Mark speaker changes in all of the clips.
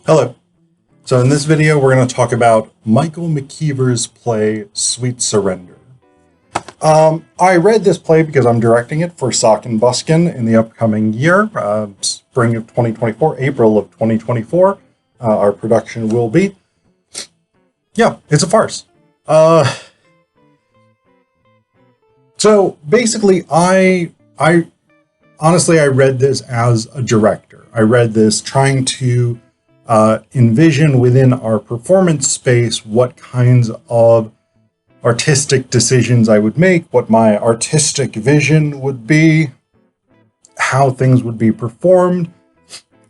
Speaker 1: Hello. So in this video, we're going to talk about Michael McKeever's play, Sweet Surrender. I read this play because I'm directing it for Sock and Buskin in the upcoming year, spring of 2024, April of 2024. Our production will be. Yeah, it's a farce. So basically, I honestly read this as a director. I read this trying to envision within our performance space what kinds of artistic decisions I would make, what my artistic vision would be, how things would be performed,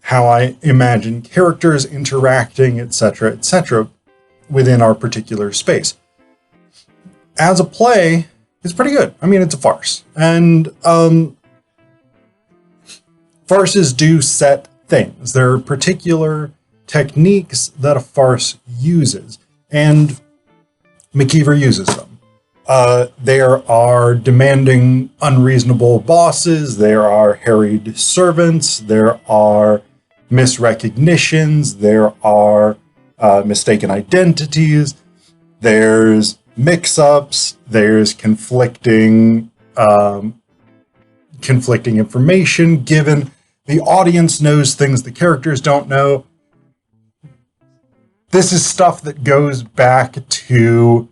Speaker 1: how I imagine characters interacting, etc., within our particular space. As a play, it's pretty good. I mean, it's a farce. And farces do set things. There are particular techniques that a farce uses, and McKeever uses them. There are demanding, unreasonable bosses, there are harried servants, there are misrecognitions, there are mistaken identities, there's mix-ups, there's conflicting information given. The audience knows things the characters don't know. This is stuff that goes back to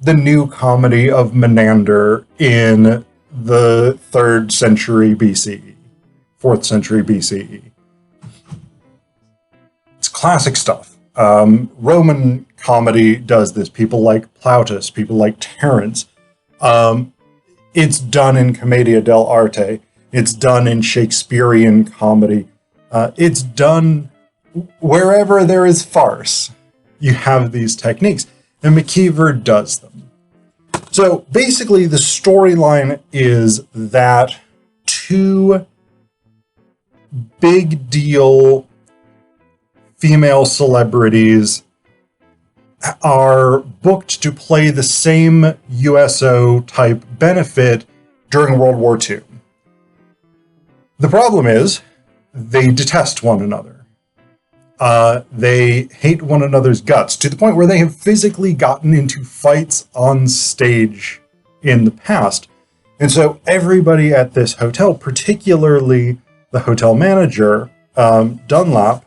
Speaker 1: the new comedy of Menander in the 3rd century BCE, 4th century BCE. It's classic stuff. Roman comedy does this. People like Plautus, people like Terence. It's done in Commedia dell'arte. It's done in Shakespearean comedy. It's done wherever there is farce. You have these techniques, and McKeever does them. So basically, the storyline is that two big deal female celebrities are booked to play the same USO type benefit during World War II. The problem is they detest one another. They hate one another's guts to the point where they have physically gotten into fights on stage in the past. And so everybody at this hotel, particularly the hotel manager, Dunlap,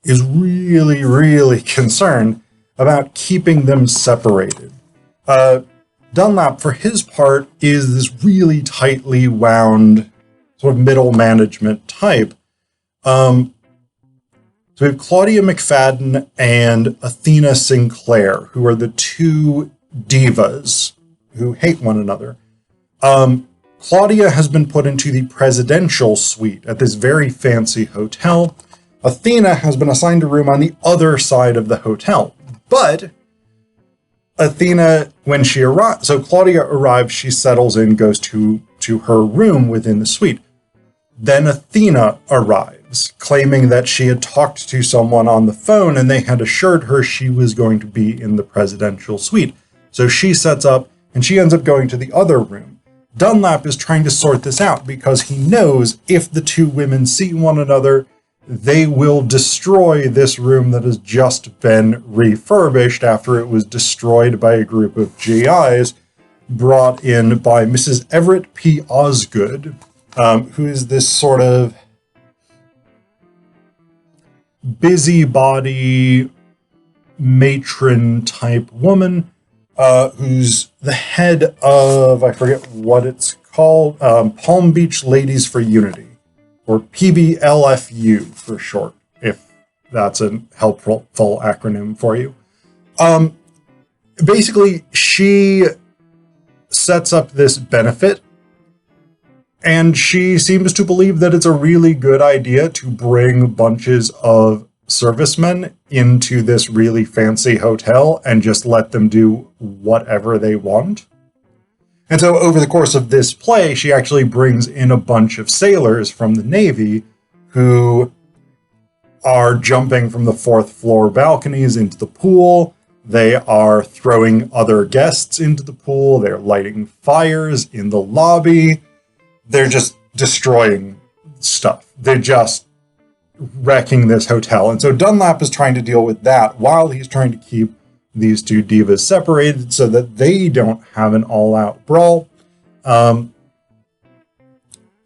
Speaker 1: is really, really concerned about keeping them separated. Dunlap, for his part, is this really tightly wound sort of middle management type. So we have Claudia McFadden and Athena Sinclair, who are the two divas who hate one another. Claudia has been put into the presidential suite at this very fancy hotel. Athena has been assigned a room on the other side of the hotel. But Athena, when she arrives, so Claudia arrives, she settles in, goes to her room within the suite. Then Athena arrives, claiming that she had talked to someone on the phone and they had assured her she was going to be in the presidential suite. So she sets up and she ends up going to the other room. Dunlap is trying to sort this out because he knows if the two women see one another, they will destroy this room that has just been refurbished after it was destroyed by a group of GIs brought in by Mrs. Everett P. Osgood, who is this sort of busybody matron type woman, who's the head of, I forget what it's called, Palm Beach Ladies for Unity, or PBLFU for short, if that's a helpful acronym for you. Basically, she sets up this benefit, and she seems to believe that it's a really good idea to bring bunches of servicemen into this really fancy hotel and just let them do whatever they want. And so over the course of this play, she actually brings in a bunch of sailors from the Navy who are jumping from the 4th floor balconies into the pool. They are throwing other guests into the pool. They're lighting fires in the lobby. They're just destroying stuff. They're just wrecking this hotel. And so Dunlap is trying to deal with that while he's trying to keep these two divas separated so that they don't have an all-out brawl. And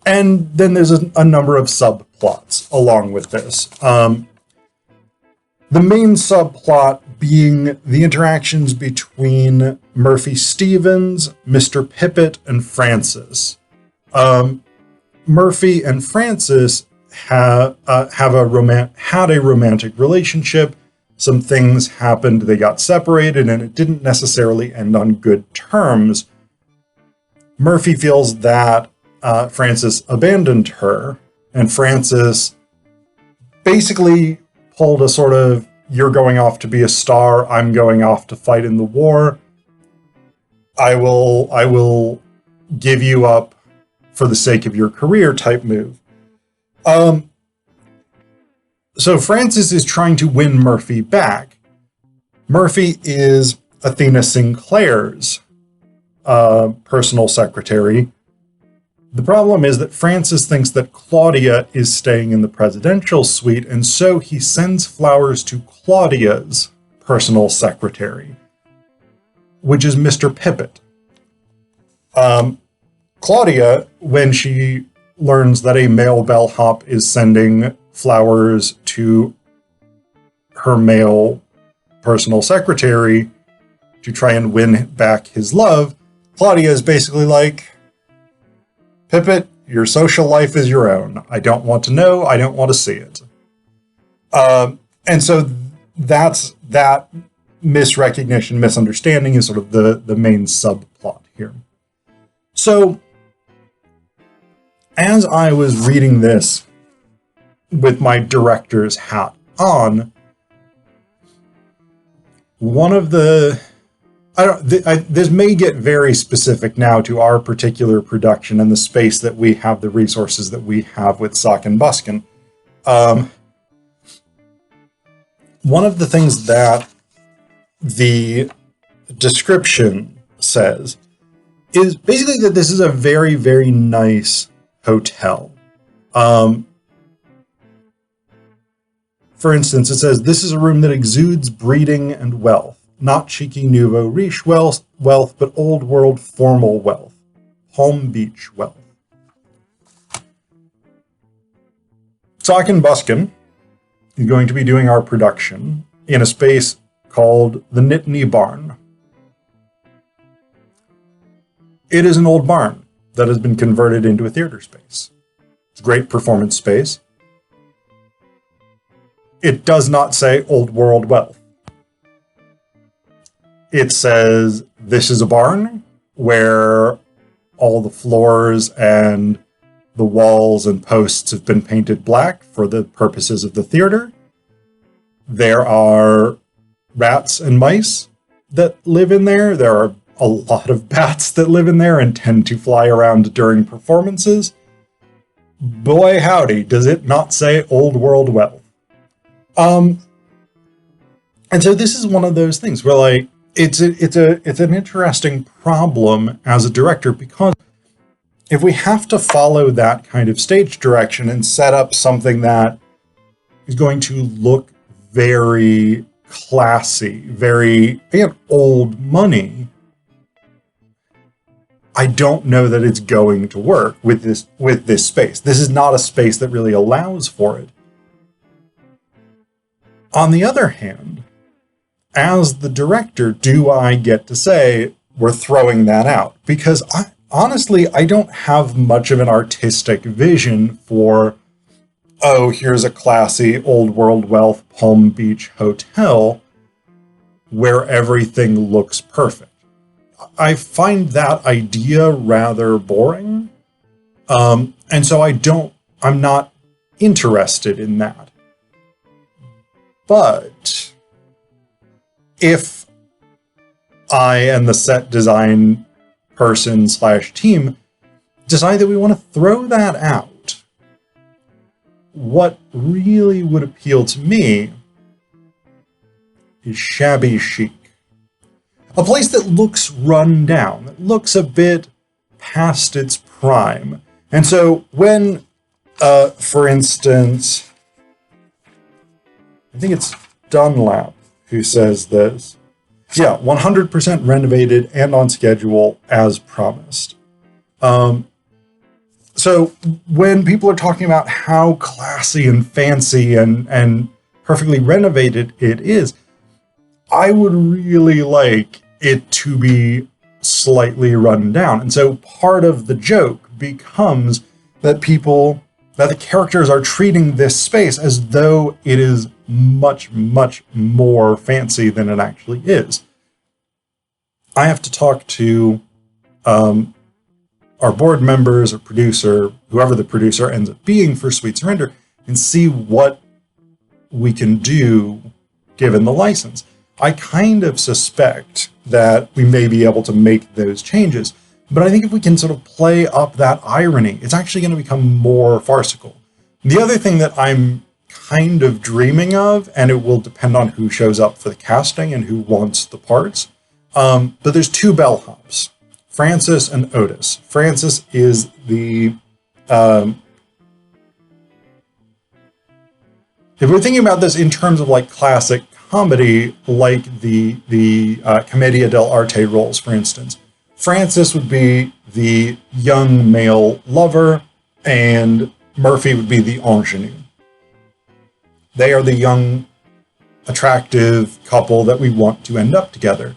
Speaker 1: then there's a number of subplots along with this. The main subplot being the interactions between Murphy Stevens, Mr. Pippet, and Francis. Murphy and Francis had a romantic relationship. Some things happened, they got separated, and it didn't necessarily end on good terms. Murphy feels that Francis abandoned her, and Francis basically pulled a sort of, you're going off to be a star, I'm going off to fight in the war. I will give you up for the sake of your career type move. So Francis is trying to win Murphy back. Murphy is Athena Sinclair's personal secretary. The problem is that Francis thinks that Claudia is staying in the presidential suite, and so he sends flowers to Claudia's personal secretary, which is Mr. Pippet. Claudia, when she learns that a male bellhop is sending flowers to her male personal secretary to try and win back his love, Claudia is basically like, Pippet, your social life is your own. I don't want to know. I don't want to see it. And so that misrecognition, misunderstanding is sort of the main subplot here. So as I was reading this with my director's hat on, one of the... this may get very specific now to our particular production and the space that we have, the resources that we have with Sock and Buskin. One of the things that the description says is basically that this is a very, very nice hotel. For instance, it says, this is a room that exudes breeding and wealth. Not cheeky nouveau riche wealth, but old world formal wealth. Palm Beach wealth. Sock and Buskin is going to be doing our production in a space called the Nittany Barn. It is an old barn that has been converted into a theater space. It's a great performance space. It does not say old world wealth. It says, this is a barn where all the floors and the walls and posts have been painted black for the purposes of the theater. There are rats and mice that live in there. There are a lot of bats that live in there and tend to fly around during performances. Boy, howdy, does it not say old world wealth. And so this is one of those things where, like, it's an interesting problem as a director, because if we have to follow that kind of stage direction and set up something that is going to look very classy, very, again, old money, I don't know that it's going to work with this space. This is not a space that really allows for it. On the other hand, as the director, do I get to say, we're throwing that out? Because honestly, I don't have much of an artistic vision for, oh, here's a classy old world wealth Palm Beach hotel where everything looks perfect. I find that idea rather boring. And so I'm not interested in that. But if I and the set design person / team decide that we want to throw that out, what really would appeal to me is shabby chic. A place that looks run down, that looks a bit past its prime. And so when, for instance, I think it's Dunlap who says this. Yeah, 100% renovated and on schedule as promised. So when people are talking about how classy and fancy and perfectly renovated it is, I would really like it to be slightly run down. And so part of the joke becomes that the characters are treating this space as though it is much, much more fancy than it actually is. I have to talk to our board members or producer, whoever the producer ends up being for Sweet Surrender, and see what we can do given the license. I kind of suspect that we may be able to make those changes, but I think if we can sort of play up that irony, it's actually going to become more farcical. The other thing that I'm kind of dreaming of, and it will depend on who shows up for the casting and who wants the parts, but there's two bellhops, Francis and Otis. Francis is the if we're thinking about this in terms of like classic comedy, like the Commedia dell'arte roles, for instance, Francis would be the young male lover, and Murphy would be the ingenue. They are the young, attractive couple that we want to end up together.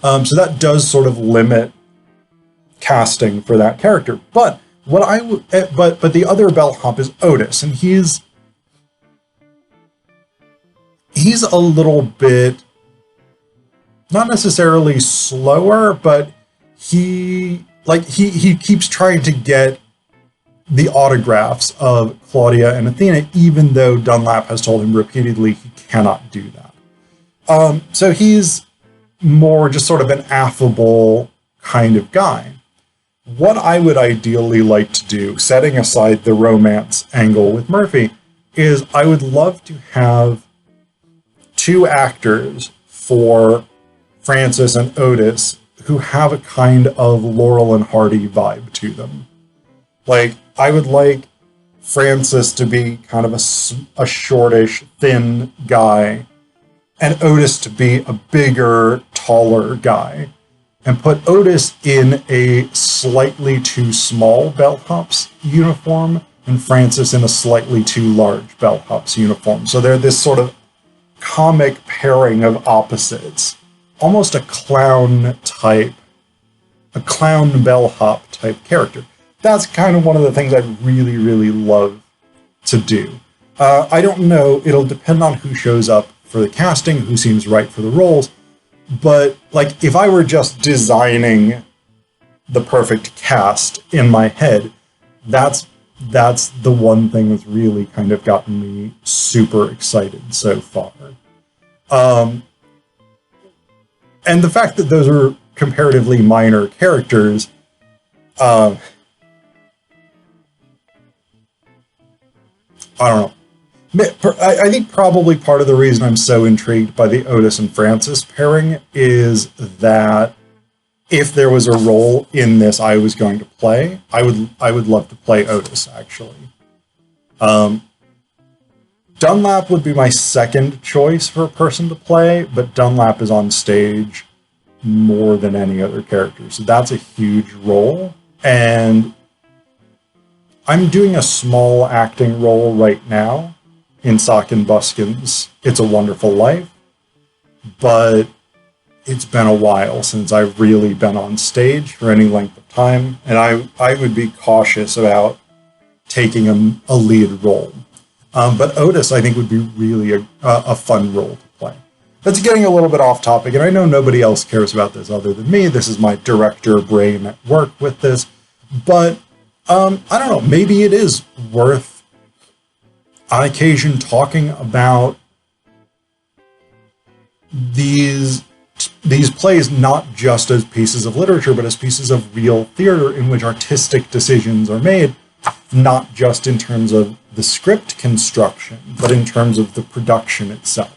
Speaker 1: So that does sort of limit casting for that character. But what I would, but the other bellhop is Otis, and he's a little bit, not necessarily slower, but he keeps trying to get the autographs of Claudia and Athena, even though Dunlap has told him repeatedly he cannot do that. So he's more just sort of an affable kind of guy. What I would ideally like to do, setting aside the romance angle with Murphy, is I would love to have two actors for Francis and Otis who have a kind of Laurel and Hardy vibe to them. Like, I would like Francis to be kind of a shortish, thin guy, and Otis to be a bigger, taller guy, and put Otis in a slightly too small bellhop's uniform and Francis in a slightly too large bellhop's uniform. So they're this sort of comic pairing of opposites, almost a clown bellhop type character. That's kind of one of the things I'd really, really love to do. I don't know, it'll depend on who shows up for the casting, who seems right for the roles, but like if I were just designing the perfect cast in my head, that's the one thing that's really kind of gotten me super excited so far. And the fact that those are comparatively minor characters, I don't know. I think probably part of the reason I'm so intrigued by the Otis and Francis pairing is that if there was a role in this I was going to play, I would love to play Otis, actually. Dunlap would be my second choice for a person to play, but Dunlap is on stage more than any other character, so that's a huge role. And I'm doing a small acting role right now in Sock and Buskin's It's a Wonderful Life, but it's been a while since I've really been on stage for any length of time, and I would be cautious about taking a lead role. But Otis, I think, would be really a fun role to play. That's getting a little bit off topic, and I know nobody else cares about this other than me. This is my director brain at work with this, but I don't know, maybe it is worth on occasion talking about these plays not just as pieces of literature, but as pieces of real theater in which artistic decisions are made, not just in terms of the script construction, but in terms of the production itself.